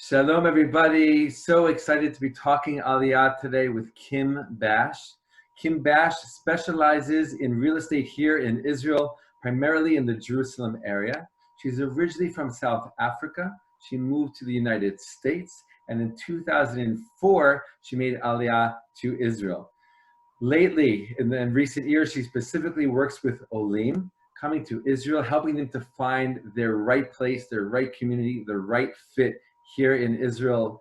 Shalom, everybody. So excited to be talking Aliyah today with Kim Bash. Kim Bash specializes in real estate here in Israel, primarily in the Jerusalem area. She's originally from South Africa. She moved to the United States, and in 2004, she made Aliyah to Israel. Lately, in recent years, she specifically works with olim, coming to Israel, helping them to find their right place, their right community, the right fit here in Israel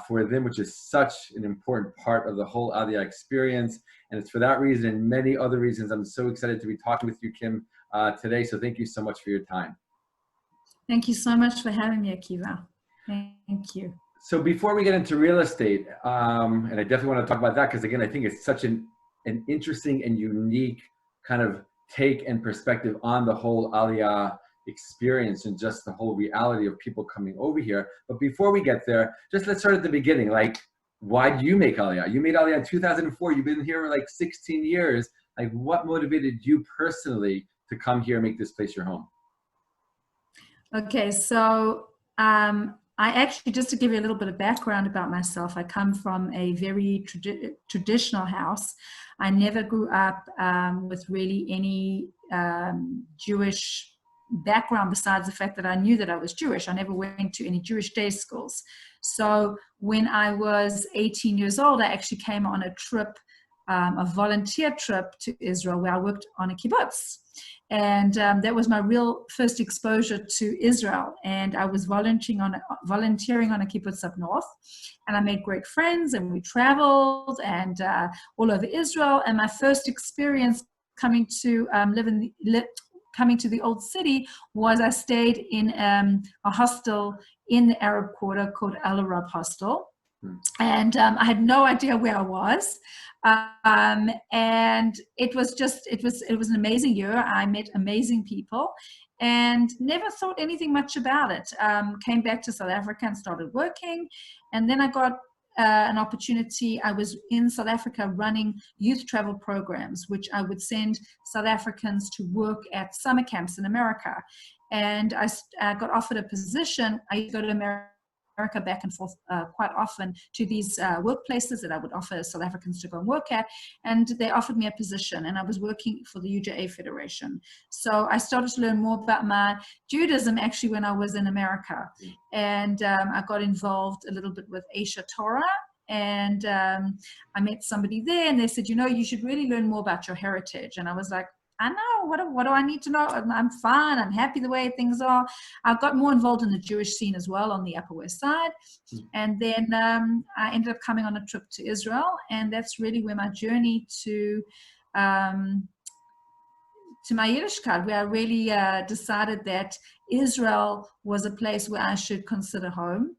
for them, which is such an important part of the whole Aliyah experience. And it's for that reason and many other reasons I'm so excited to be talking with you, Kim, today. So thank you so much for your time. Thank you so much for having me, Akiva. Thank you. So before we get into real estate, and I definitely want to talk about that because, again, I think it's such an interesting and unique kind of take and perspective on the whole Aliyah experience and just the whole reality of people coming over here. But before we get there, just let's start at the beginning. Like, why did you make Aliyah? You made Aliyah in 2004. You've been here for like 16 years. Like, what motivated you personally to come here and make this place your home? Okay, so I actually, just to give you a little bit of background about myself, I come from a very traditional house. I never grew up with really any Jewish background besides the fact that I knew that I was Jewish. I never went to any Jewish day schools. So when I was 18 years old, I actually came on a trip, a volunteer trip to Israel where I worked on a kibbutz. And that was my real first exposure to Israel. And I was volunteering on a kibbutz up north. And I made great friends, and we traveled and all over Israel. And my first experience coming to coming to the old city was I stayed in a hostel in the Arab Quarter called Al Arab Hostel. And I had no idea where I was. And it was an amazing year. I met amazing people and never thought anything much about it. Came back to South Africa and started working. And then I got an opportunity. I was in South Africa running youth travel programs, which I would send South Africans to work at summer camps in America. And I got offered a position. I go to America back and forth quite often to these workplaces that I would offer South Africans to go and work at, and they offered me a position, and I was working for the UJA Federation. So I started to learn more about my Judaism actually when I was in America, and I got involved a little bit with Aisha Torah, and I met somebody there, and they said, you know, you should really learn more about your heritage. And I was like, I know, what do I need to know? I'm fine, I'm happy the way things are. I got more involved in the Jewish scene as well on the Upper West Side. And then I ended up coming on a trip to Israel, and that's really where my journey to my Yiddishkeit, where I really decided that Israel was a place where I should consider home.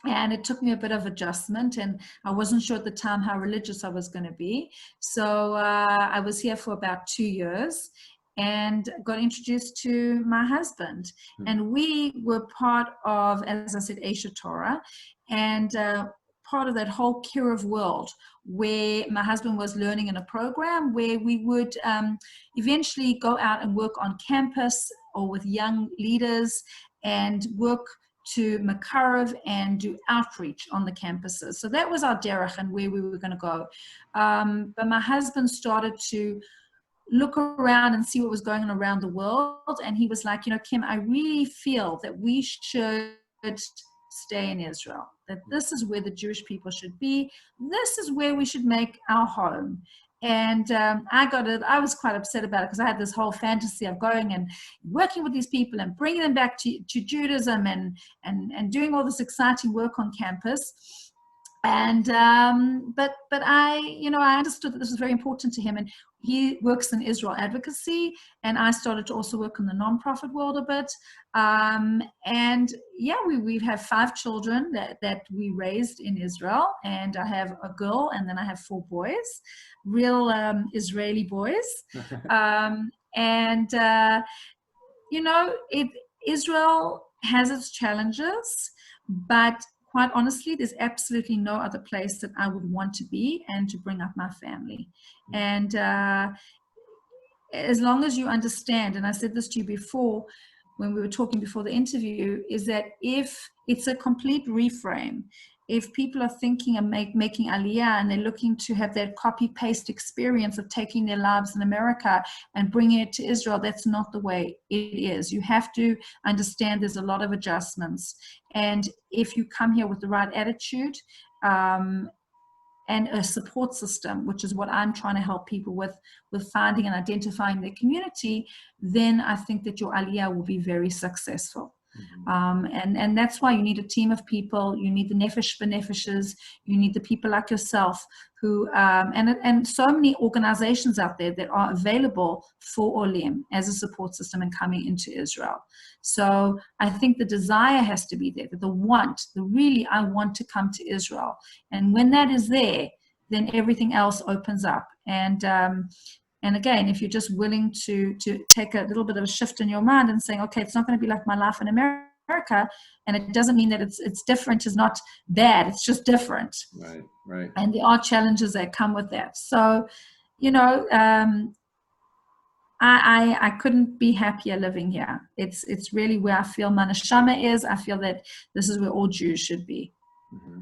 And it took me a bit of adjustment, and I wasn't sure at the time how religious I was going to be. So I was here for about 2 years and got introduced to my husband. And we were part of, as I said, Aisha Torah, and part of that whole Kiruv world where my husband was learning in a program where we would eventually go out and work on campus or with young leaders and work to Makarav and do outreach on the campuses. So that was our derech and where we were going to go. But my husband started to look around and see what was going on around the world. And he was like, you know, Kim, I really feel that we should stay in Israel, that this is where the Jewish people should be. This is where we should make our home. And I was quite upset about it because I had this whole fantasy of going and working with these people and bringing them back to Judaism and doing all this exciting work on campus. And but I understood that this was very important to him, and he works in Israel advocacy, and I started to also work in the nonprofit world a bit. And yeah, we have 5 children that we raised in Israel, and I have a girl, and then I have 4 boys, real Israeli boys. Israel has its challenges, but quite honestly, there's absolutely no other place that I would want to be and to bring up my family. And as long as you understand, and I said this to you before, when we were talking before the interview, is that if it's a complete reframe, if people are thinking of making Aliyah and they're looking to have that copy-paste experience of taking their lives in America and bringing it to Israel, that's not the way it is. You have to understand there's a lot of adjustments. And if you come here with the right attitude, and a support system, which is what I'm trying to help people with finding and identifying their community, then I think that your Aliyah will be very successful. And that's why you need a team of people. You need the nefesh b'nefeshes. You need the people like yourself who, and so many organizations out there that are available for olim as a support system and coming into Israel. So I think the desire has to be there, I want to come to Israel. And when that is there, then everything else opens up. And again, if you're just willing to take a little bit of a shift in your mind and saying, okay, it's not going to be like my life in America, and it doesn't mean that it's different is not bad, it's just different. Right. And there are challenges that come with that. So, I couldn't be happier living here. It's really where I feel my neshama is. I feel that this is where all Jews should be. Mm-hmm.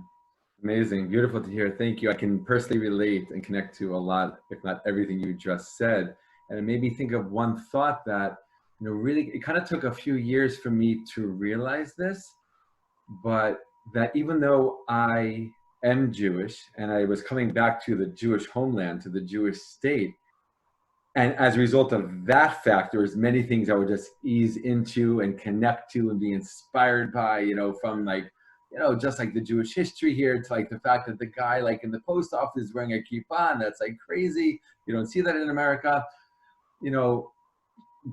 Amazing. Beautiful to hear. Thank you. I can personally relate and connect to a lot, if not everything you just said. And it made me think of one thought that, really, it kind of took a few years for me to realize this, but that even though I am Jewish and I was coming back to the Jewish homeland, to the Jewish state, and as a result of that fact, there was many things I would just ease into and connect to and be inspired by, from just like the Jewish history here to like the fact that the guy like in the post office is wearing a kippah, and that's like crazy. You don't see that in America,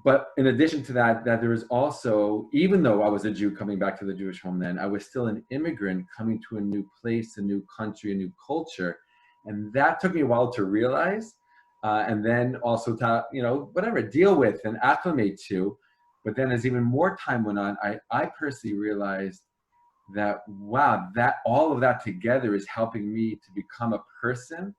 but in addition to that there was also, even though I was a Jew coming back to the Jewish homeland, I was still an immigrant coming to a new place, a new country, a new culture. And that took me a while to realize. And then also to, deal with and acclimate to. But then as even more time went on, I personally realized that, wow, that all of that together is helping me to become a person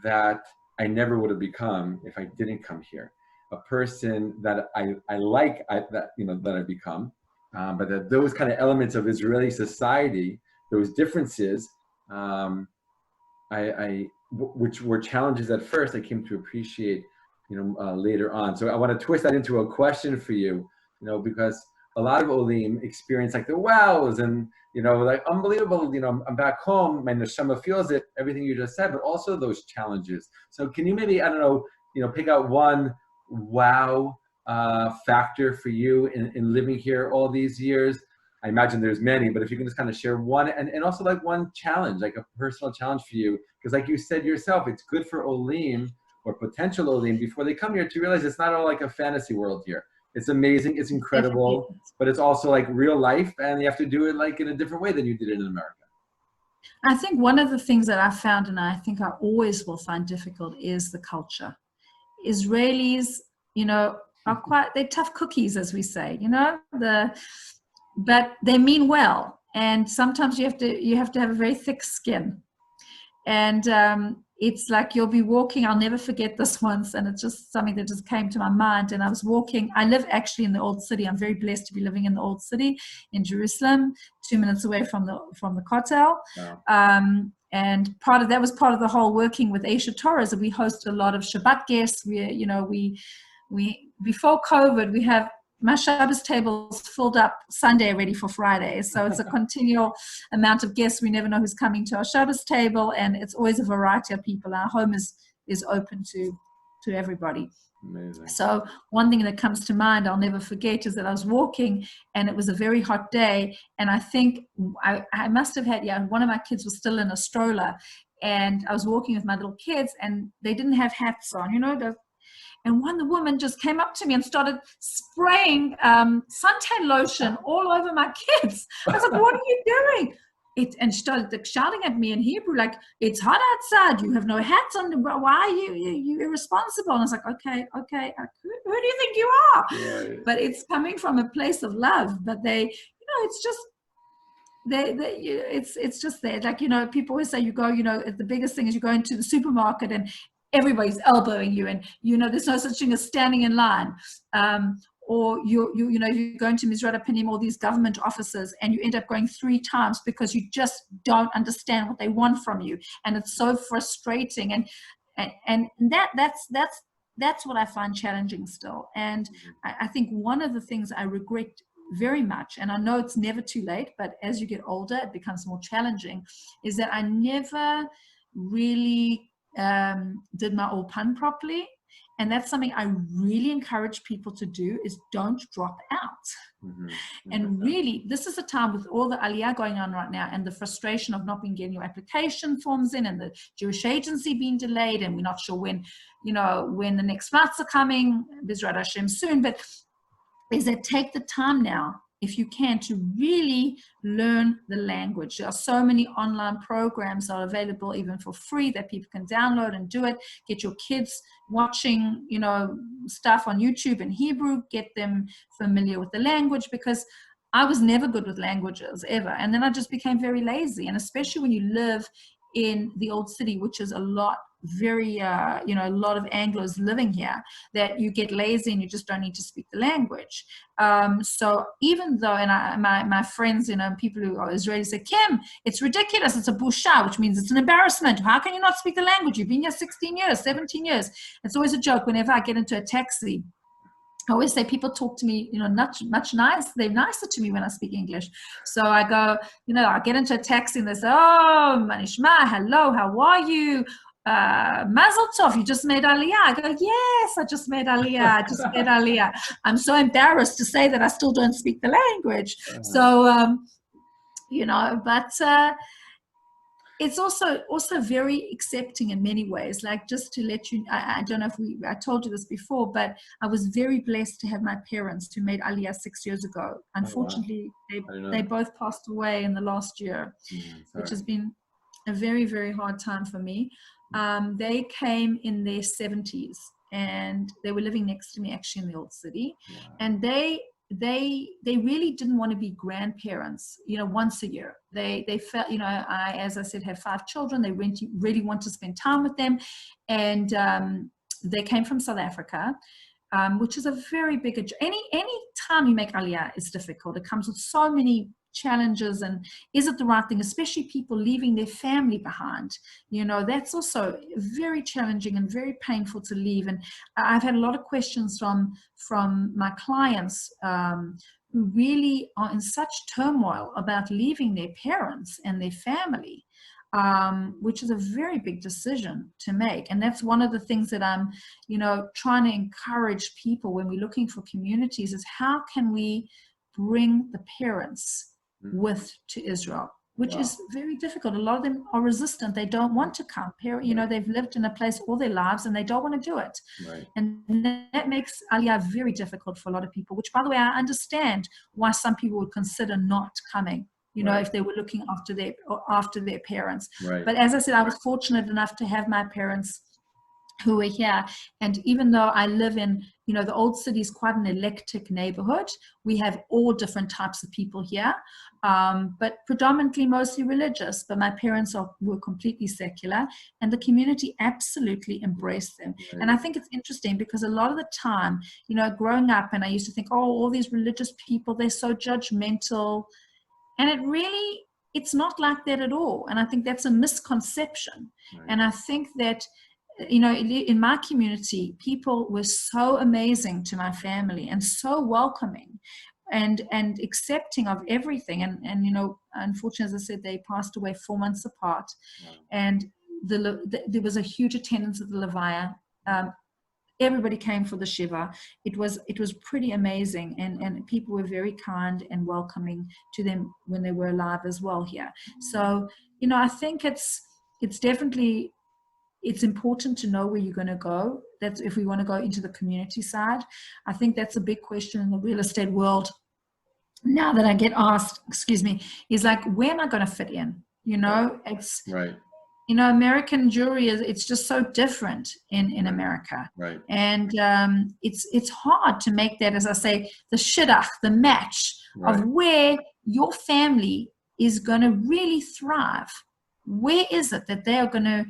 that I never would have become if I didn't come here. A person that that I've become, but that those kind of elements of Israeli society, those differences, which were challenges at first, I came to appreciate, later on. So I want to twist that into a question for you, because a lot of olim experience like the wows and, like unbelievable, I'm back home, my neshama feels it, everything you just said, but also those challenges. So can you maybe, pick out one wow factor for you in living here all these years? I imagine there's many, but if you can just kind of share one, and also like one challenge, like a personal challenge for you, because like you said yourself, it's good for olim or potential olim before they come here to realize it's not all like a fantasy world here. It's amazing, it's incredible, but it's also like real life, and you have to do it like in a different way than you did it in America. I think one of the things that I found, and I think I always will find difficult, is the culture. Israelis, they're tough cookies, as we say, but they mean well, and sometimes you have to have a very thick skin, and it's like you'll be walking. I'll never forget this once, and it's just something that just came to my mind. And I was walking. I live actually in the Old City. I'm very blessed to be living in the Old City in Jerusalem, 2 minutes away from the Kotel. Wow. And that was part of the whole working with Aisha Torah, is that we host a lot of Shabbat guests. We before COVID, we have my Shabbos tables filled up Sunday ready for Friday. So it's a continual amount of guests. We never know who's coming to our Shabbos table, and it's always a variety of people. Our home is open to everybody. Amazing. So one thing that comes to mind, I'll never forget, is that I was walking, and it was a very hot day, and I think I must have had, one of my kids was still in a stroller, and I was walking with my little kids, and they didn't have hats on, and the woman just came up to me and started spraying suntan lotion all over my kids. I was like, what are you doing? And she started shouting at me in Hebrew, like, it's hot outside, you have no hats on, why are you irresponsible? And I was like, okay, who do you think you are? Right. But it's coming from a place of love. But it's just, it's just there. Like, people always say, you go, the biggest thing is you go into the supermarket and everybody's elbowing you, and there's no such thing as standing in line, or you're going to Mizrata Pinim, all these government offices, and you end up going 3 times because you just don't understand what they want from you, and it's so frustrating. And that's what I find challenging still. And I think one of the things I regret very much, and I know it's never too late, but as you get older, it becomes more challenging, is that I never really did my Ulpan properly. And that's something I really encourage people to do, is don't drop out. And really, this is a time with all the Aliyah going on right now, and the frustration of not being getting your application forms in, and the Jewish agency being delayed, and we're not sure when the next flights are coming, B'ezrat Hashem soon, but is that take the time now, if you can, to really learn the language. There are so many online programs that are available even for free that people can download and do it. Get your kids watching, stuff on YouTube in Hebrew, get them familiar with the language, because I was never good with languages ever. And then I just became very lazy. And especially when you live in the old city, which is a lot a lot of Anglos living here, that you get lazy and you just don't need to speak the language. So even though, and my friends, people who are Israeli say, Kim, it's ridiculous, it's a busha, which means it's an embarrassment. How can you not speak the language? You've been here 16 years, 17 years. It's always a joke whenever I get into a taxi. I always say people talk to me, much nice. They're nicer to me when I speak English. So I go, I get into a taxi and they say, oh, Manishma, hello, how are you? Mazel tov, you just made Aliyah. I go, yes, I just made Aliyah. I'm so embarrassed to say that I still don't speak the language. So, but it's also very accepting in many ways. Like, just to let you, I don't know if I told you this before, but I was very blessed to have my parents who made Aliyah 6 years ago. Unfortunately, they both passed away in the last year, which has been a very, very hard time for me. They came in their 70s, and they were living next to me actually in the old city. And they really didn't want to be grandparents, once a year. They felt, I, as I said, have 5 children. They really want to spend time with them. And they came from South Africa, which is a very big, any time you make Aliyah is difficult. It comes with so many challenges, and is it the right thing, especially people leaving their family behind? That's also very challenging and very painful to leave. And I've had a lot of questions from my clients who really are in such turmoil about leaving their parents and their family, which is a very big decision to make. And that's one of the things that I'm trying to encourage people when we're looking for communities, is how can we bring the parents to Israel, which is very difficult. A lot of them are resistant. They don't want to come. They've lived in a place all their lives and they don't want to do it. And that makes Aliyah very difficult for a lot of people, which, by the way, I understand why some people would consider not coming, if they were looking after their parents. But as I said, I was fortunate enough to have my parents who were here. And even though I live in, the old city is quite an eclectic neighborhood, we have all different types of people here, but predominantly mostly religious. But my parents were completely secular, and the community absolutely embraced them. And I think it's interesting because a lot of the time, growing up, and I used to think, oh, all these religious people, they're so judgmental. And it's not like that at all. And I think that's a misconception. And I think that, in my community, people were so amazing to my family and so welcoming and accepting of everything. And unfortunately, as I said, they passed away 4 months apart. And there was a huge attendance at the Levaya. Everybody came for the Shiva. It was pretty amazing. And people were very kind and welcoming to them when they were alive as well here. So, I think it's definitely, it's important to know where you're going to go. That's if we want to go into the community side. I think that's a big question in the real estate world now that I get asked, is like, where am I going to fit in? It's American Jewry it's just so different in America. And it's hard to make that, as I say, the shidduch, the match of where your family is going to really thrive. Where is it that they are going to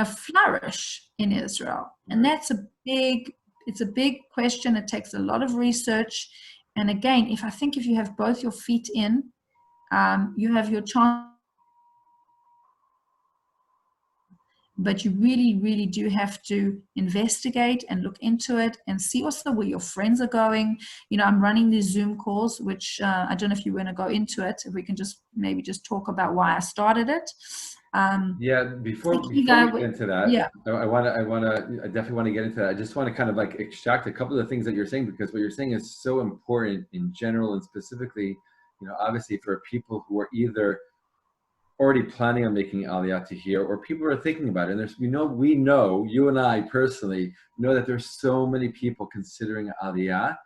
flourish in Israel? And that's a big it's a big question. It takes a lot of research. And again, if you have both your feet in, you have your chance. But you really, really do have to investigate and look into it and see also where your friends are going. You know, I'm running these Zoom calls, which I don't know if you want to go into it. If we can just maybe just talk about why I started it. Yeah, before we get into that, yeah. I definitely want to get into that. I just want to kind of like extract a couple of the things that you're saying, because what you're saying is so important in general and specifically, you know, obviously for people who are either already planning on making Aliyah to here, or people are thinking about it. And we know, you and I personally know that there's so many people considering Aliyah,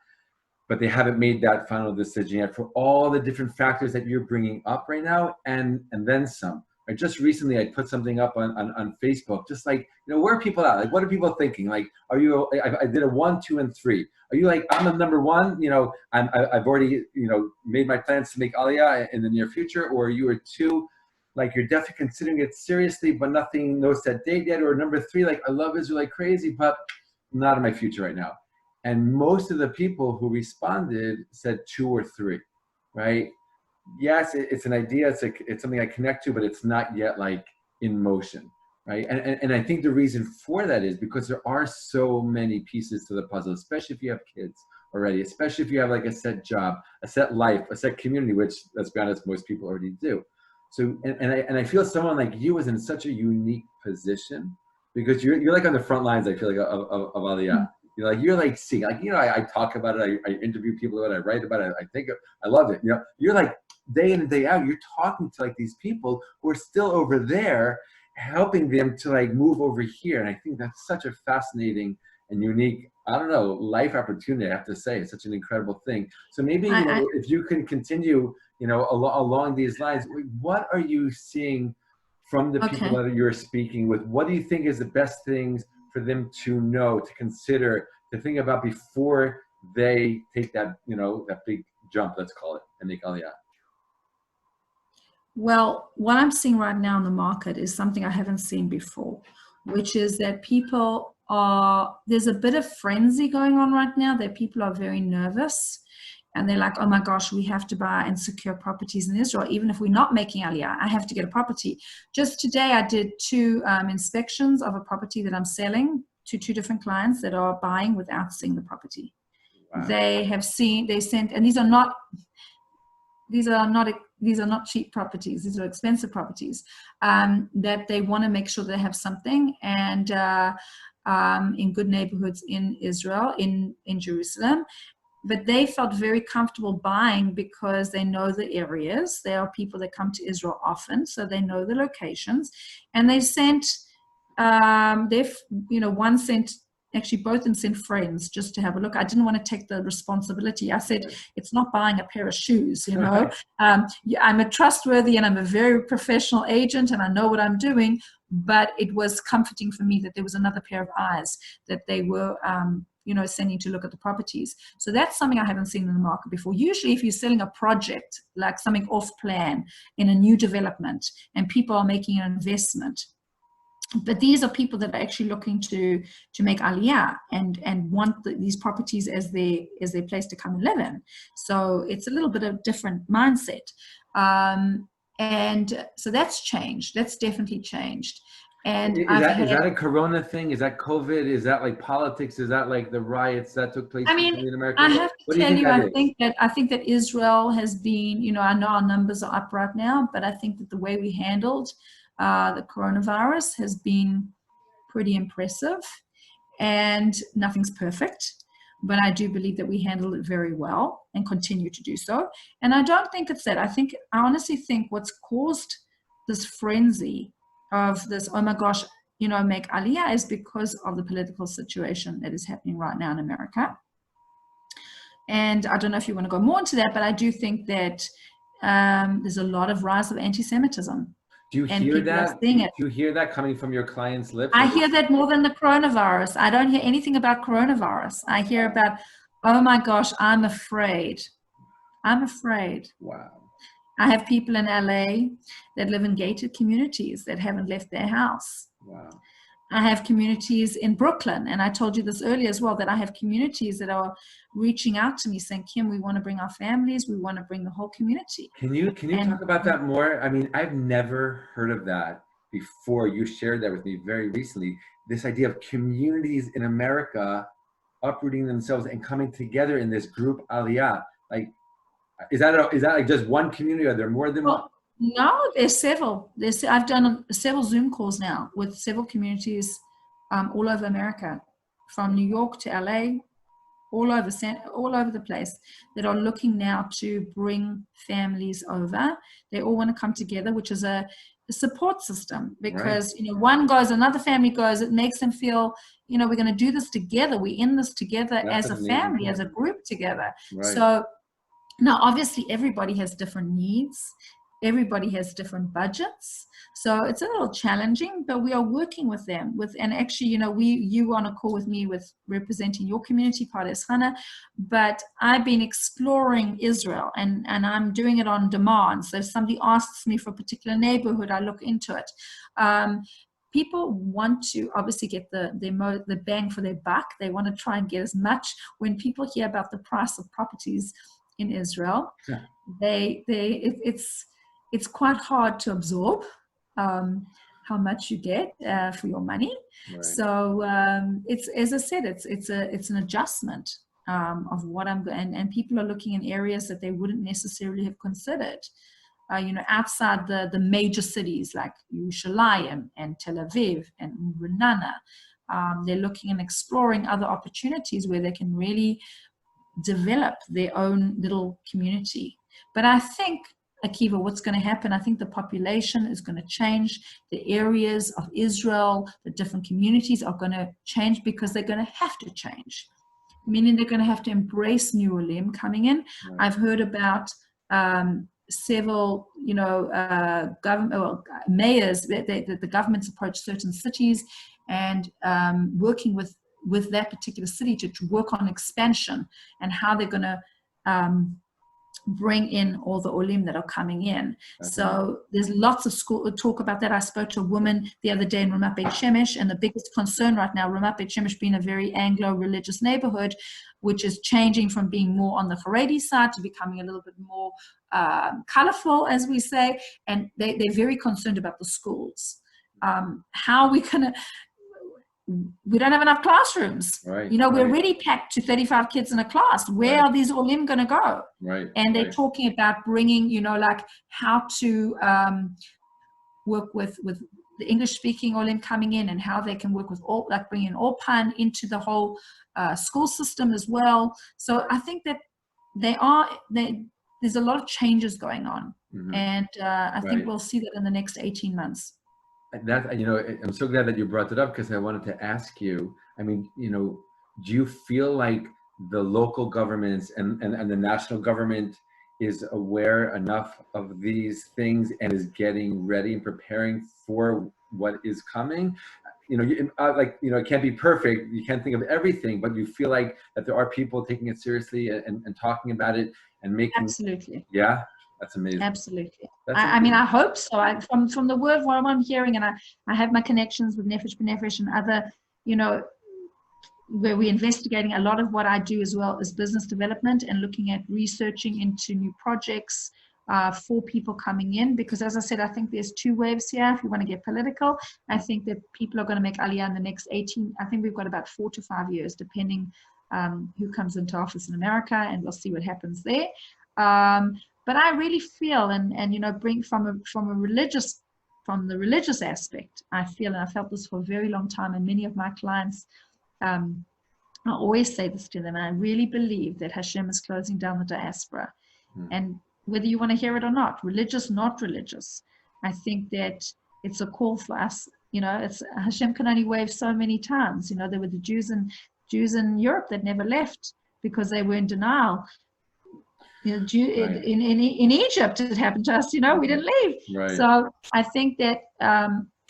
but they haven't made that final decision yet for all the different factors that you're bringing up right now, and then some. Right? Just recently, I put something up on Facebook, just like, you know, where are people at? Like, what are people thinking? Like, are you? I did a 1, 2, and 3. Are you like, I'm a number 1? You know, I've already, you know, made my plans to make Aliyah in the near future, or you are 2. Like, you're definitely considering it seriously, but no set date yet. Or number 3, like, I love Israel like crazy, but not in my future right now. And most of the people who responded said 2 or 3, right? Yes, it's an idea, it's something I connect to, but it's not yet like in motion, right? And I think the reason for that is because there are so many pieces to the puzzle, especially if you have kids already, especially if you have like a set job, a set life, a set community, which, let's be honest, most people already do. So, and I feel someone like you is in such a unique position, because you're like on the front lines, I feel like, of Aliyah. You know, like, you're like seeing, like, you know, I talk about it, I interview people about it, I write about it, I think I love it. You know, you're like day in and day out, you're talking to like these people who are still over there, helping them to like move over here. And I think that's such a fascinating and unique, I don't know, life opportunity, I have to say. It's such an incredible thing. So maybe, you know, if you can continue, you know, along these lines, what are you seeing from the people that you're speaking with? What do you think is the best things for them to know, to consider, to think about before they take that, you know, that big jump, let's call it, and make Aliyah? Well, what I'm seeing right now in the market is something I haven't seen before, which is that there's a bit of frenzy going on right now, that people are very nervous. And they're like, oh my gosh, we have to buy and secure properties in Israel. Even if we're not making Aliyah, I have to get a property. Just today, I did 2 inspections of a property that I'm selling to 2 different clients that are buying without seeing the property. Wow. They sent, and these are not cheap properties. These are expensive properties, that they want to make sure they have something, and in good neighborhoods in Israel, in Jerusalem. But they felt very comfortable buying because they know the areas. There are people that come to Israel often, so they know the locations. And they sent, one sent, actually both of them sent friends just to have a look. I didn't want to take the responsibility. I said, it's not buying a pair of shoes, you know. I'm a trustworthy and I'm a very professional agent and I know what I'm doing, but it was comforting for me that there was another pair of eyes that they were, sending to look at the properties. So that's something I haven't seen in the market before. Usually if you're selling a project, like something off plan in a new development and people are making an investment, but these are people that are actually looking to make Aliyah and want these properties as their place to come and live in. So it's a little bit of different mindset. And so that's changed. That's definitely changed. And is that a Corona thing? Is that COVID? Is that like politics? Is that like the riots that took place in America? I have to tell you, I think that Israel has been, I know our numbers are up right now, but I think that the way we handled the coronavirus has been pretty impressive, and nothing's perfect, but I do believe that we handled it very well and continue to do so. And I don't think it's that. I honestly think what's caused this frenzy of this, oh my gosh, make Aliyah, is because of the political situation that is happening right now in America. And I don't know if you want to go more into that, but I do think that there's a lot of rise of anti-Semitism. Do you hear that? Do you hear that coming from your clients' lips? I hear that more than the coronavirus. I don't hear anything about coronavirus. I hear about, oh my gosh, I'm afraid. I'm afraid. Wow. I have people in LA that live in gated communities that haven't left their house. Wow. I have communities in Brooklyn, and I told you this earlier as well, that I have communities that are reaching out to me saying, Kim, we want to bring our families, we want to bring the whole community. Can you And talk about that more? I mean, I've never heard of that before. You shared that with me very recently. This idea of communities in America uprooting themselves and coming together in this group Aliyah. Like, is that like just one community? Are there more than one? No, there's several. I've done several Zoom calls now with several communities all over America, from New York to LA, all over the place, that are looking now to bring families over. They all want to come together, which is a support system, because Right. One goes, another family goes. It makes them feel, we're going to do this together. We're in this together as a family, as a group together. Right. So now, obviously, everybody has different needs. Everybody has different budgets. So it's a little challenging, but we are working with them. And actually, you on a call with me with representing your community, Pardes Chana, but I've been exploring Israel, and I'm doing it on demand. So if somebody asks me for a particular neighborhood, I look into it. People want to obviously get the bang for their buck. They want to try and get as much. When people hear about the price of properties in Israel, it's quite hard to absorb how much you get for your money. Right. So it's, as I said, it's an adjustment of what I'm going, and people are looking in areas that they wouldn't necessarily have considered. Outside the major cities like Yerushalayim and Tel Aviv and Renana, they're looking and exploring other opportunities where they can really develop their own little community. But I think, Akiva, what's going to happen, I think the population is going to change. The areas of Israel, the different communities are going to change, because they're going to have to change, meaning they're going to have to embrace new olim coming in. Right. I've heard about several, mayors that the governments approach certain cities and working with that particular city to work on expansion and how they're going to bring in all the olim that are coming in. Okay. So there's lots of talk about that. I spoke to a woman the other day in Ramat Beit Shemesh, and the biggest concern right now, Ramat Beit Shemesh being a very Anglo-religious neighborhood, which is changing from being more on the Haredi side to becoming a little bit more colorful, as we say, and they're very concerned about the schools. How are we going to... We don't have enough classrooms. Right. We're already packed to 35 kids in a class. Where are these olim going to go? Right. And they're talking about bringing, like how to work with the English-speaking olim coming in, and how they can work with bringing Orpan into the whole school system as well. So I think that there's a lot of changes going on, and I think we'll see that in the next 18 months. That, I'm so glad that you brought it up, because I wanted to ask you, I mean, do you feel like the local governments and the national government is aware enough of these things and is getting ready and preparing for what is coming? It can't be perfect. You can't think of everything, but you feel like that there are people taking it seriously and talking about it and making... Absolutely. Yeah. That's amazing. Absolutely. I mean, I hope so. From the word what I'm hearing, and I have my connections with Nefesh B'Nefesh and other, where we're investigating. A lot of what I do as well is business development and looking at researching into new projects for people coming in. Because as I said, I think there's two waves here. If you want to get political, I think that people are going to make Aliyah in the next 18. I think we've got about 4 to 5 years, depending who comes into office in America, and we'll see what happens there. But I really feel, and bring from the religious aspect, I feel, and I felt this for a very long time, and many of my clients, I always say this to them, and I really believe that Hashem is closing down the diaspora. And whether you want to hear it or not, religious, not religious, I think that it's a call for us. It's Hashem can only wave so many times. There were the Jews in Europe that never left because they were in denial. In Egypt, it happened to us. We didn't leave. Right. So I think that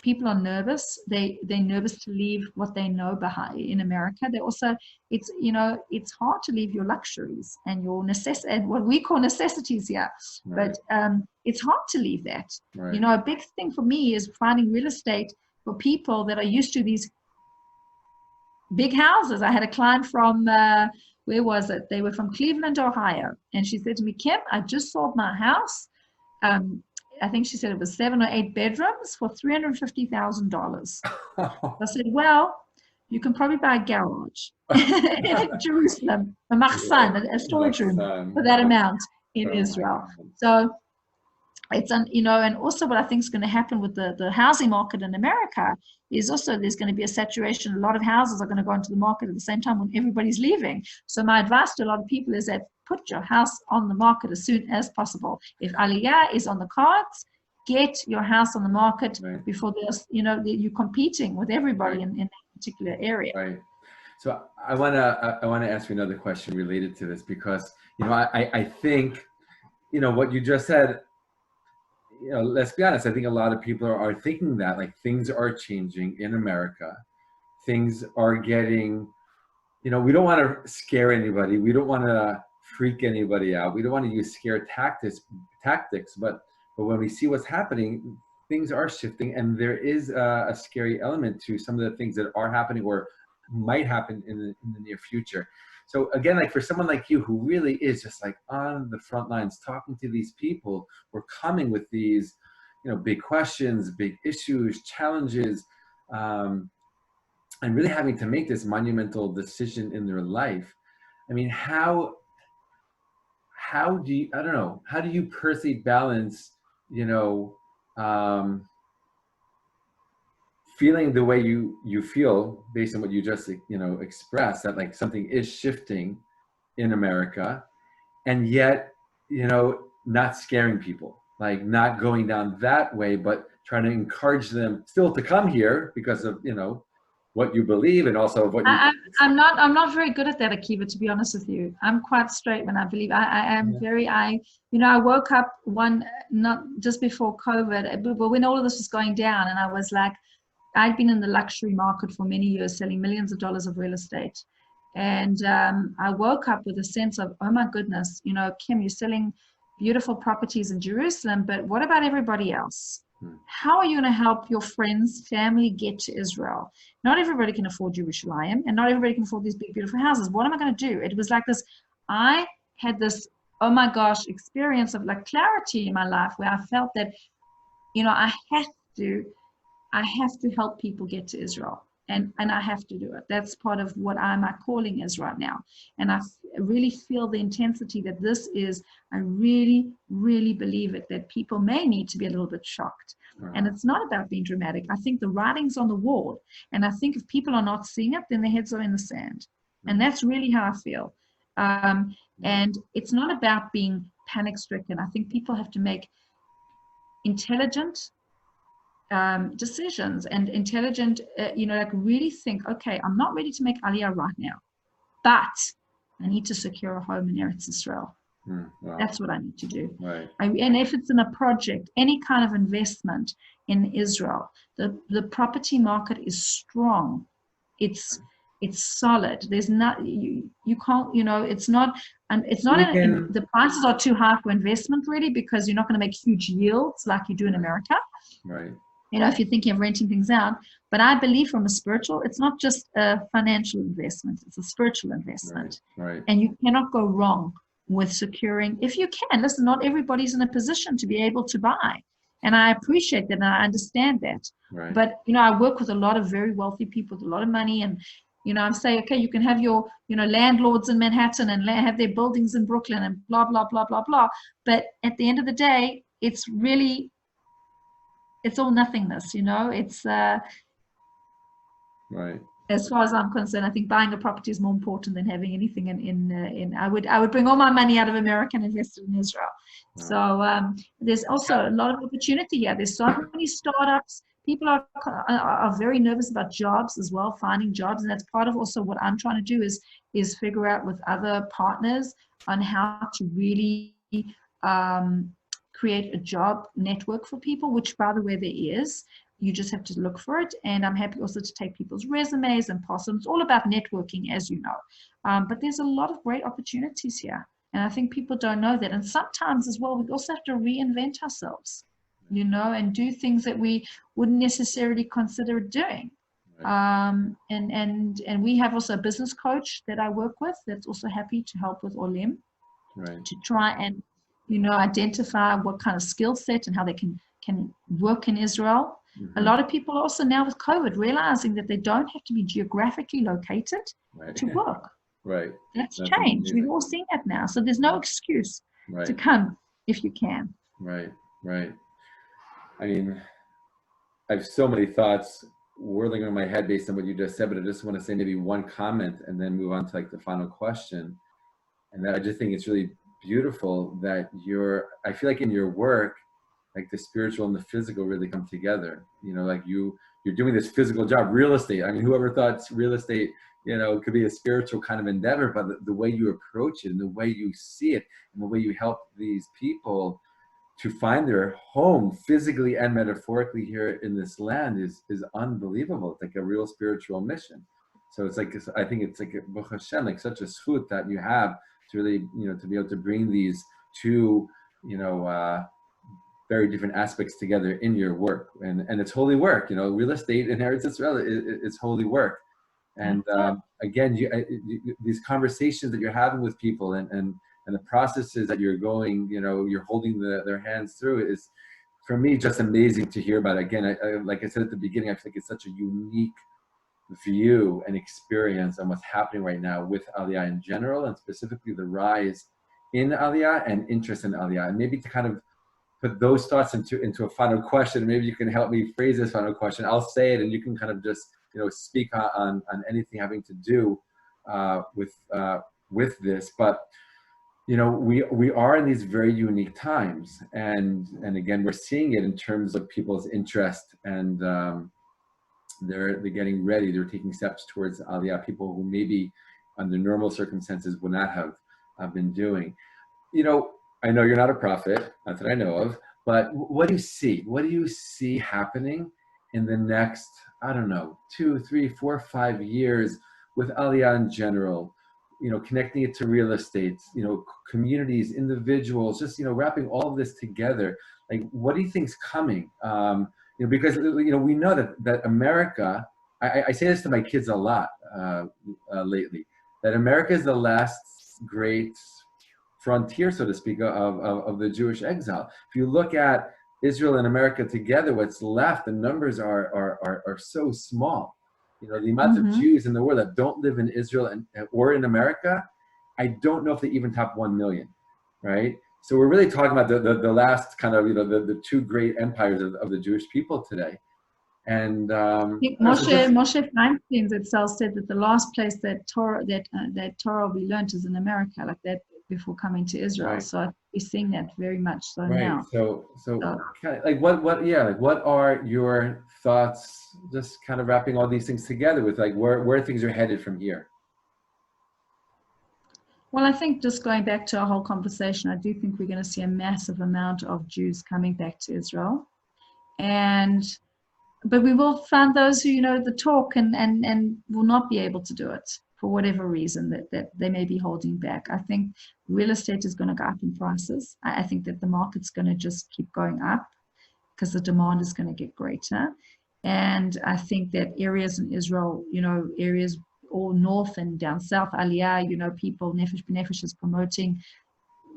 people are nervous. They're nervous to leave what they know behind in America. They also, it's hard to leave your luxuries and your and what we call necessities here. Right. But it's hard to leave that. Right. A big thing for me is finding real estate for people that are used to these big houses. I had a client from, where was it? They were from Cleveland, Ohio. And she said to me, Kim, I just sold my house. I think she said it was 7 or 8 bedrooms for $350,000. I said, well, you can probably buy a garage in Jerusalem, a machsan, a storage room for that amount in Israel. So it's, and also what I think is going to happen with the housing market in America is also there's going to be a saturation. A lot of houses are going to go into the market at the same time when everybody's leaving. So my advice to a lot of people is that put your house on the market as soon as possible. If Aliyah is on the cards, get your house on the market before there's, you're competing with everybody in that particular area. Right. So I want to ask you another question related to this, because, I think, what you just said, let's be honest, I think a lot of people are thinking that, like, things are changing in America. Things are getting, we don't want to scare anybody. We don't want to freak anybody out. We don't want to use scare tactics, but when we see what's happening, things are shifting, and there is a scary element to some of the things that are happening or might happen in the near future. So again, like for someone like you who really is just like on the front lines, talking to these people, we're coming with these, big questions, big issues, challenges, and really having to make this monumental decision in their life. I mean, how do you, I don't know, how do you personally balance, feeling the way you feel based on what you just expressed, that like something is shifting in America, and yet not scaring people, like not going down that way, but trying to encourage them still to come here because of what you believe, and also what you I'm not very good at that, Akiva, to be honest with you. I'm quite straight when I believe. I am very, I woke up not just before COVID, but when all of this was going down, and I was like, I'd been in the luxury market for many years, selling millions of dollars of real estate. And I woke up with a sense of, oh my goodness, Kim, you're selling beautiful properties in Jerusalem, but what about everybody else? How are you going to help your friends, family get to Israel? Not everybody can afford Jerusalem, and not everybody can afford these big, beautiful houses. What am I going to do? It was like this, I had this, oh my gosh, experience of like clarity in my life where I felt that, I have to help people get to Israel, and I have to do it. That's part of what my calling is right now. And I really feel the intensity that this is. I really, really believe it, that people may need to be a little bit shocked. And it's not about being dramatic. I think the writing's on the wall. And I think if people are not seeing it, then their heads are in the sand. And that's really how I feel. And it's not about being panic stricken. I think people have to make intelligent decisions and intelligent, like really think, okay, I'm not ready to make Aliyah right now, but I need to secure a home in Eretz Israel. Wow. That's what I need to do. Right. And if it's in a project, any kind of investment in Israel, the property market is strong. It's solid. There's not, you can't, it's not, and it's not, the prices are too high for investment really, because you're not going to make huge yields like you do in America. Right. If you're thinking of renting things out. But I believe from a spiritual, it's not just a financial investment, it's a spiritual investment. Right. And you cannot go wrong with securing, if you can. Listen, not everybody's in a position to be able to buy. And I appreciate that, and I understand that. Right. But, I work with a lot of very wealthy people with a lot of money, and, I'm saying, okay, you can have your, landlords in Manhattan and have their buildings in Brooklyn and blah, blah, blah, blah, blah. But at the end of the day, it's really, it's all nothingness, it's right. As far as I'm concerned, I think buying a property is more important than having anything in I would bring all my money out of America and invest it in Israel. Wow. So there's also a lot of opportunity here. There's so many startups. People are very nervous about jobs as well, finding jobs, and that's part of also what I'm trying to do is figure out with other partners on how to really create a job network for people, which, by the way, there is. You just have to look for it. And I'm happy also to take people's resumes and pass them. It's all about networking, as you know. But there's a lot of great opportunities here. And I think people don't know that. And sometimes as well, we also have to reinvent ourselves. and do things that we wouldn't necessarily consider doing. And we have also a business coach that I work with that's also happy to help with olim, to try and identify what kind of skill set and how they can work in Israel. A lot of people also now with COVID realizing that they don't have to be geographically located to work. That's changed. Amazing. We've all seen that now. So there's no excuse to come if you can. Right. I mean, I have so many thoughts whirling in my head based on what you just said, but I just want to say maybe one comment and then move on to like the final question. And that I just think it's really beautiful that I feel like in your work, like the spiritual and the physical really come together. Like you're doing this physical job, real estate. I mean, whoever thought real estate, could be a spiritual kind of endeavor, but the way you approach it and the way you see it and the way you help these people to find their home physically and metaphorically here in this land is unbelievable. It's like a real spiritual mission. So it's like, I think it's like, Baruch Hashem, like such a zchut that you have to really, to be able to bring these two, very different aspects together in your work. And it's holy work, real estate in Eretz Israel, it's holy work. And again, these conversations that you're having with people and the processes that you're going, you're holding their hands through is, for me, just amazing to hear about. Again, like I said at the beginning, I think it's such a unique view and experience on what's happening right now with Aliyah in general, and specifically the rise in Aliyah and interest in Aliyah. And maybe to kind of put those thoughts into a final question, maybe you can help me phrase this final question. I'll say it and you can kind of just speak on anything having to do with this. But we are in these very unique times, and again, we're seeing it in terms of people's interest, and they're getting ready. They're taking steps towards Aliyah. People who maybe under normal circumstances would not have been doing. I know you're not a prophet, not that I know of, but what do you see? What do you see happening in the next, I don't know, 2, 3, 4, 5 years with Aliyah in general? Connecting it to real estate, communities, individuals, just, wrapping all of this together. Like, what do you think's coming? Because, we know that America, I say this to my kids a lot lately, that America is the last great frontier, so to speak, of the Jewish exile. If you look at Israel and America together, what's left, the numbers are so small. The amount of Jews in the world that don't live in Israel or in America, I don't know if they even top 1 million, right? So we're really talking about the last kind of, the two great empires of the Jewish people today. And I think Moshe Feinstein itself said that the last place that Torah will be learned is in America, like that before coming to Israel. Right. So we're seeing that very much so now. So kind of like what are your thoughts? Just kind of wrapping all these things together with like where things are headed from here. Well, I think just going back to our whole conversation, I do think we're going to see a massive amount of Jews coming back to Israel, but we will find those who the talk and will not be able to do it for whatever reason that they may be holding back. I think real estate is going to go up in prices. I think that the market's going to just keep going up because the demand is going to get greater. And I think that areas in Israel, areas all north and down south, Aliyah, people, Nefesh B'Nefesh is promoting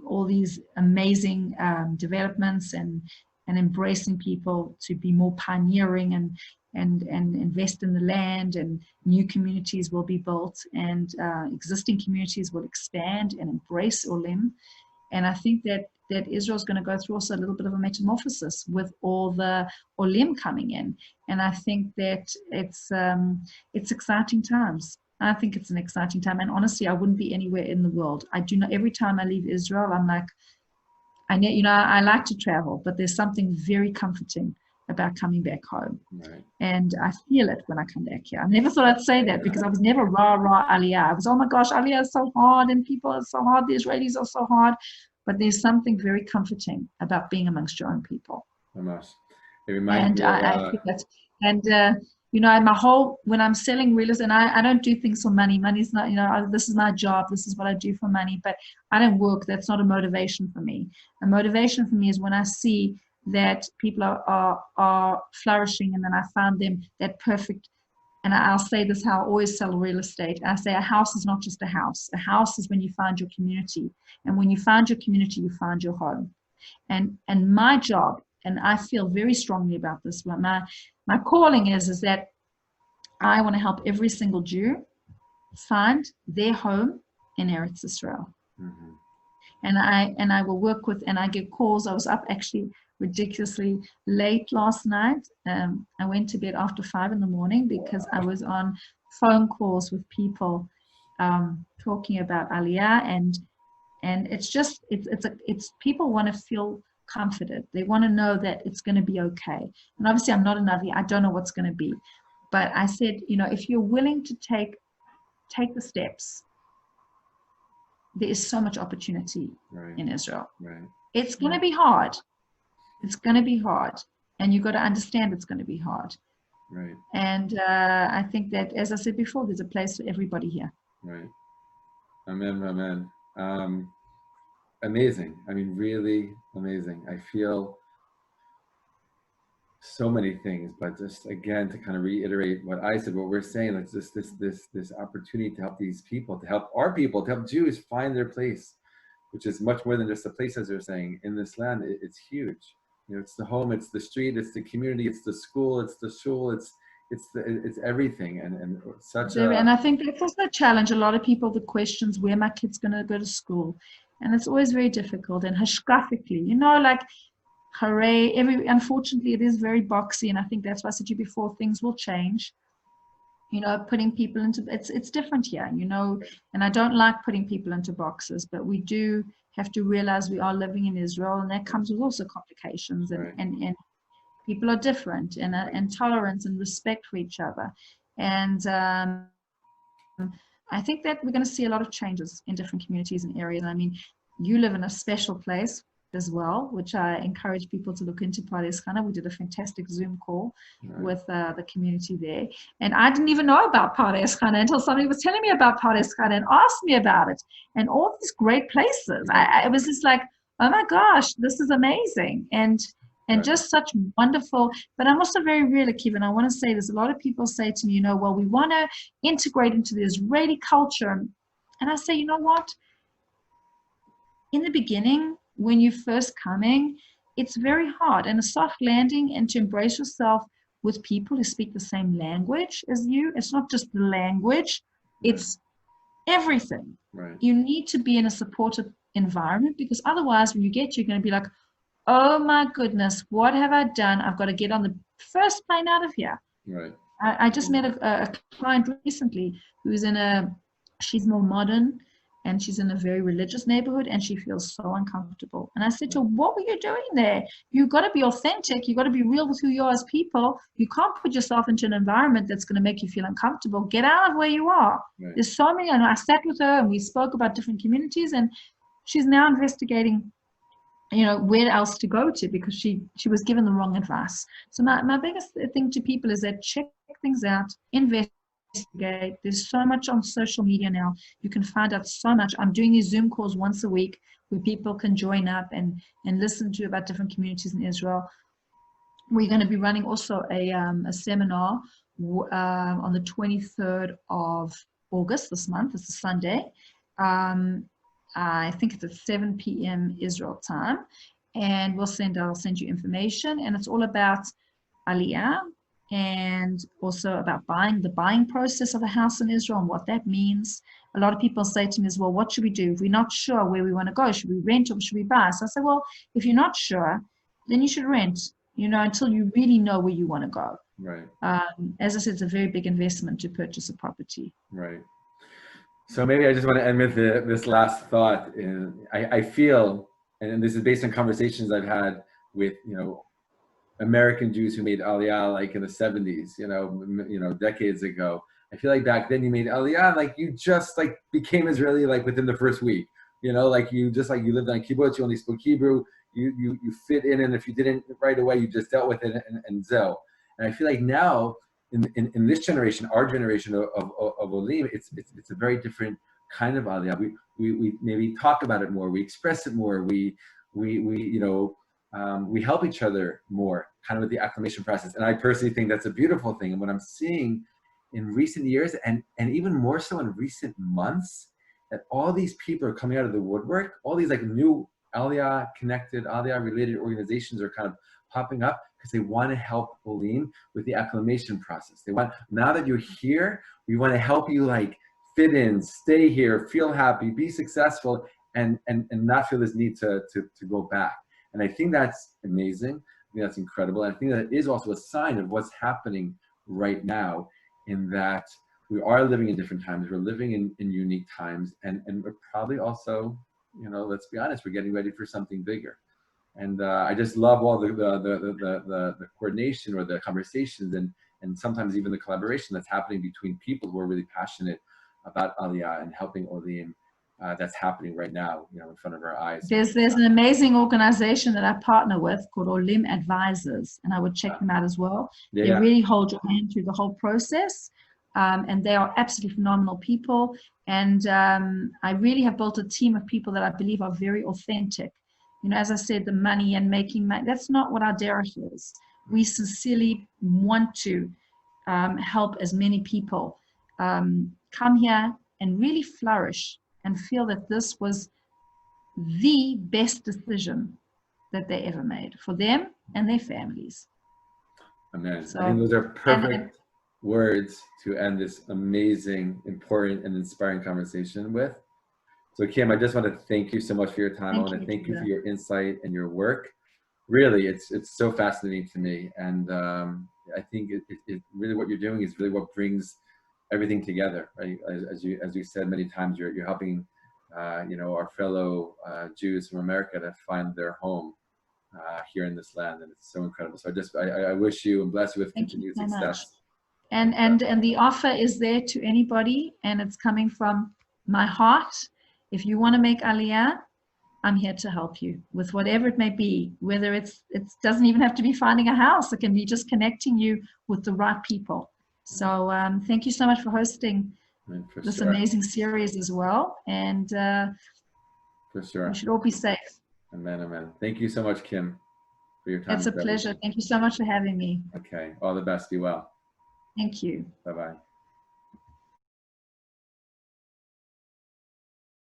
all these amazing developments and embracing people to be more pioneering and invest in the land, and new communities will be built, and existing communities will expand and embrace olim. And I think that Israel's going to go through also a little bit of a metamorphosis with all the olim coming in. And I think that it's exciting times. I think it's an exciting time. And honestly, I wouldn't be anywhere in the world. I do not, every time I leave Israel, I'm like, I like to travel, but there's something very comforting about coming back home. Right. And I feel it when I come back here. I never thought I'd say that because I was never rah Aliyah. I was, oh my gosh, Aliyah is so hard and people are so hard, the Israelis are so hard. But there's something very comforting about being amongst your own people. It reminds me I think that's, my whole, when I'm selling real estate, and I don't do things for money. Money's not, this is my job. This is what I do for money, but I don't work. That's not a motivation for me. A motivation for me is when I see that people are flourishing, and then I found them that perfect. And I'll say this how I always sell real estate. I say a house is not just a house. A house is when you find your community. And when you find your community, you find your home. And my job, and I feel very strongly about this, my calling is that I want to help every single Jew find their home in Eretz Israel. Mm-hmm. And I will work with, and I get calls. I was up actually ridiculously late last night. I went to bed after 5 in the morning because I was on phone calls with people talking about Aliyah, and it's just it's people want to feel comforted. They want to know that it's going to be okay. And obviously, I'm not a Navi. I don't know what's going to be, but I said, if you're willing to take the steps, there is so much opportunity in Israel. Right. It's going to be hard. It's going to be hard. And you've got to understand it's going to be hard. Right. And I think that, as I said before, there's a place for everybody here. Right. Amen, amen. Amazing. I mean, really amazing. I feel so many things, but just again, to kind of reiterate what I said, what we're saying, it's just this opportunity to help these people, to help our people, to help Jews find their place, which is much more than just a place, as they're saying. In this land, it's huge. It's the home, it's the street, it's the community, it's the school, it's the shul, it's everything, and such a. And I think that's also a challenge. A lot of people, the questions, where my kid's going to go to school, and it's always very difficult. And hashkafically, like, hooray! Unfortunately, it is very boxy, and I think that's why I said to you before, things will change. Putting people into it's different here, and I don't like putting people into boxes, but we do have to realize we are living in Israel, and that comes with also complications, and people are different, and tolerance and respect for each other. And I think that we're going to see a lot of changes in different communities and areas. I mean, you live in a special place as well, which I encourage people to look into. Pardes Chana. We did a fantastic Zoom call with the community there. And I didn't even know about Pardes Chana until somebody was telling me about Pardes Chana and asked me about it. And all these great places. I was just like, oh my gosh, this is amazing. And just such wonderful, but I'm also very real, Akiva, and I want to say there's a lot of people say to me, well, we want to integrate into the Israeli culture. And I say, you know what? In the beginning, when you're first coming, it's very hard, and a soft landing, and to embrace yourself with people who speak the same language as you. It's not just the language, it's everything. Right. You need to be in a supportive environment, because otherwise when you get, you're going to be like, oh my goodness, what have I done? I've got to get on the first plane out of here. Right. I just met a client recently who's she's more modern, and she's in a very religious neighborhood, and she feels so uncomfortable. And I said to her, what were you doing there? You've got to be authentic. You've got to be real with who you are as people. You can't put yourself into an environment that's going to make you feel uncomfortable. Get out of where you are. Right. There's so many, and I sat with her and we spoke about different communities, and she's now investigating where else to go to, because she was given the wrong advice. So my biggest thing to people is that check things out, investigate. There's so much on social media now. You can find out so much. I'm doing these Zoom calls once a week where people can join up and listen to about different communities in Israel. We're going to be running also a seminar on the 23rd of August this month. It's a Sunday. I think it's at 7 p.m. Israel time, and I'll send you information, and it's all about Aliyah, and also about the buying process of a house in Israel and what that means. A lot of people say to me as well, what should we do if we're not sure where we want to go? Should we rent or should we buy? So I say, well, if you're not sure, then you should rent, until you really know where you want to go. Right. As I said, it's a very big investment to purchase a property. Right. So maybe I just want to end with this last thought. I feel, and this is based on conversations I've had with, American Jews who made Aliyah like in the 70s, decades ago. I feel like back then you made Aliyah, like you just like became Israeli like within the first week. Like you lived on kibbutz, you only spoke Hebrew, you fit in, and if you didn't right away, you just dealt with it and zel. And I feel like now, in this generation, our generation of olim, it's a very different kind of Aliyah. We maybe talk about it more. We express it more. We we help each other more, kind of with the acclimation process. And I personally think that's a beautiful thing. And what I'm seeing in recent years, and even more so in recent months, that all these people are coming out of the woodwork, all these like new Aliyah connected, Aliyah related organizations are kind of popping up because they want to help olim with the acclimation process. They want, now that you're here, we want to help you like fit in, stay here, feel happy, be successful, and not feel this need to go back. And I think that's amazing. I think that's incredible. And I think that is also a sign of what's happening right now, in that we are living in different times. We're living in unique times, and we're probably also, you know, let's be honest, we're getting ready for something bigger. And I just love all the coordination or the conversations and sometimes even the collaboration that's happening between people who are really passionate about Aliyah and helping olim. That's happening right now, you know, in front of our eyes. There's an amazing organization that I partner with called Olim Advisors, and I would check them out as well. Yeah, they really hold your hand through the whole process, and they are absolutely phenomenal people. And I really have built a team of people that I believe are very authentic. You know, as I said, the money and making money, that's not what our derech is. We sincerely want to help as many people come here and really flourish and feel that this was the best decision that they ever made for them and their families. Amen. So, I think those are perfect words to end this amazing, important, and inspiring conversation with. So Kim, I just want to thank you so much for your time. I want to thank you for your insight and your work. Really, it's so fascinating to me. And I think it really, what you're doing is really what brings everything together, right? As you said many times, you're helping you know, our fellow Jews from America to find their home here in this land, and it's so incredible. So I wish you and bless you with continued success. And the offer is there to anybody, and it's coming from my heart. If you want to make Aliyah, I'm here to help you with whatever it may be. Whether it doesn't even have to be finding a house; it can be just connecting you with the right people. So thank you so much for hosting this amazing series as well. And for sure, we should all be safe. Amen, amen. Thank you so much, Kim, for your time. It's a pleasure. Thank you so much for having me. Okay, all the best. Be well. Thank you. Bye-bye.